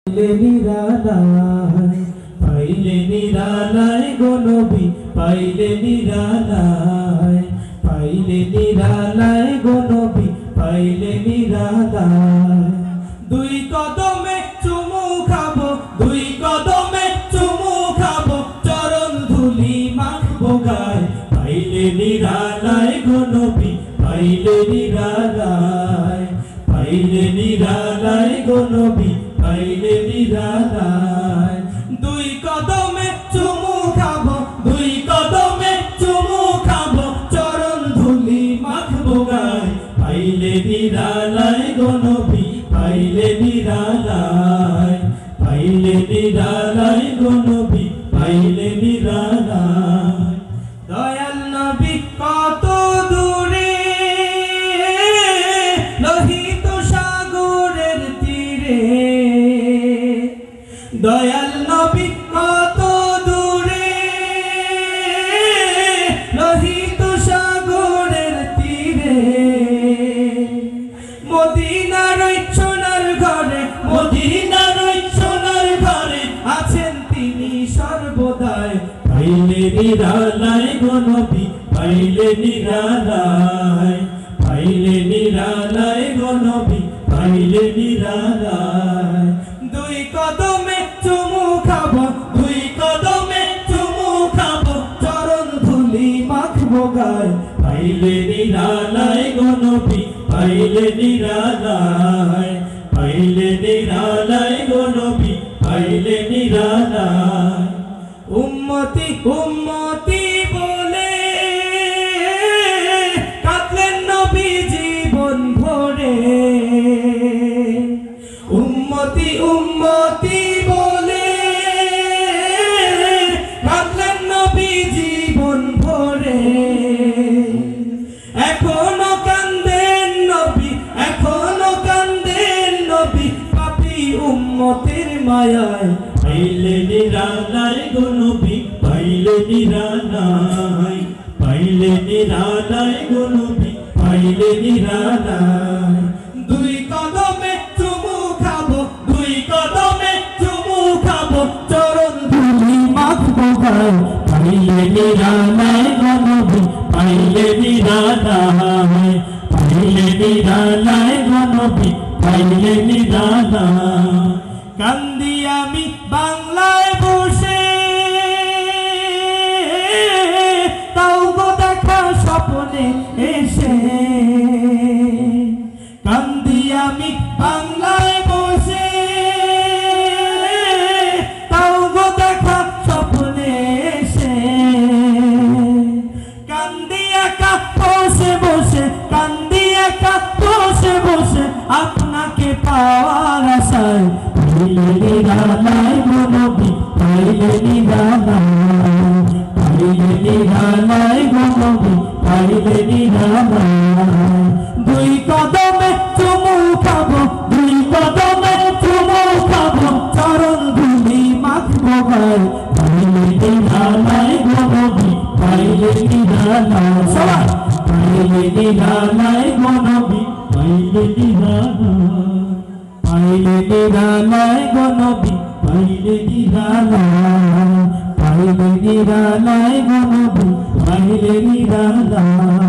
নিরালায় পাইলে নিরালায় গো নবী পাইলে নিরালায় পাইলে নিরালায় গো নবী পাইলে নিরালায় দুই কদমে চুমু খাবো দুই কদমে চুমু খাবো চরণ ধুলি মাখবো গায় পাইলে নিরালায় গো নবী পাইলে নিরালায় পাইলে নিরালায় গো নবী পাইলে নিরালায় দুই কদমে চুমু খাবো দুই কদমে চুমু খাবো চরণ ধুলি মাখবো গায় পাইলে নিরালায় গো নবী পাইলে নিরালায় পাইলে নিরালায় গো নবী পাইলে নিরালায় দয়াল নবী কত দূরে লোহিত সাগরের তীরে দয়াল নবী কত দূরে লোহিত সাগরের তীরে মদিনার সোনার ঘরে মদিনার সোনার ঘরে আছেন তিনি সর্বদাই পাইলে নিরালায় গো নবী পাইলে নিরালায় পাইলে নিরালায় গো নবী পাইলে নিরালায় দুই কদমে চুমু খাবো দুই কদমে চুমু খাবো চরণ ধুলি মাখবো গায় পাইলে নিরালায় গো নবী পাইলে নিরালায় পাইলে নিরালায় গো নবী পাইলে নিরালায় উম্মতি উম্মতি বলে কাঁদলেন নবী জীবন ভরে উম্মতি উম্মতি বলে কাঁদলেন নবী জীবন ভরে এখনো কান্দেন নবী এখনো কান্দেন নবী পাপী উম্মতের মায়ায় পাইলে নিরালায় গো নবী পাইলে নিরালায় পাইলে নিরালায় গো নবী পাইলে নিরালায় দুই কদমে চুমু খাবো দুই কদমে চুমু খাবো চরণ ধুলি মাখবো গায় পাইলে নিরালায় গো নবী পাইলে নিরালায় পাইলে নিরালায় গো নবী পাইলে নিরালায় কান্দি আমি বাংলায় বসে তাও গো দেখা স্বপ্নে এসে কান্দি আমি বাংলায় বসে তাও গো দেখা স্বপ্নে এসে কান্দি একা বসে বসে কান্দি একা বসে বসে আপনাকে পাওয়ার আশায় পাইলে নিরালায় গো নবী পাইলে নিরালায় পাইলে নিরালায় গো নবী পাইলে নিরালায় দুই কদমে চুমু খাবো দুই কদমে চুমু খাবো চরণ ধুলি মাখবো গায় পাইলে নিরালায় গো নবী পাইলে নিরালায় সবাই পাইলে নিরালায় গো নবী পাইলে নিরালায় পাইলে নিরালায় গো নবী পাইলে নিরালায় পাইলে নিরালায় গো নবী পাইলে নিরালায়।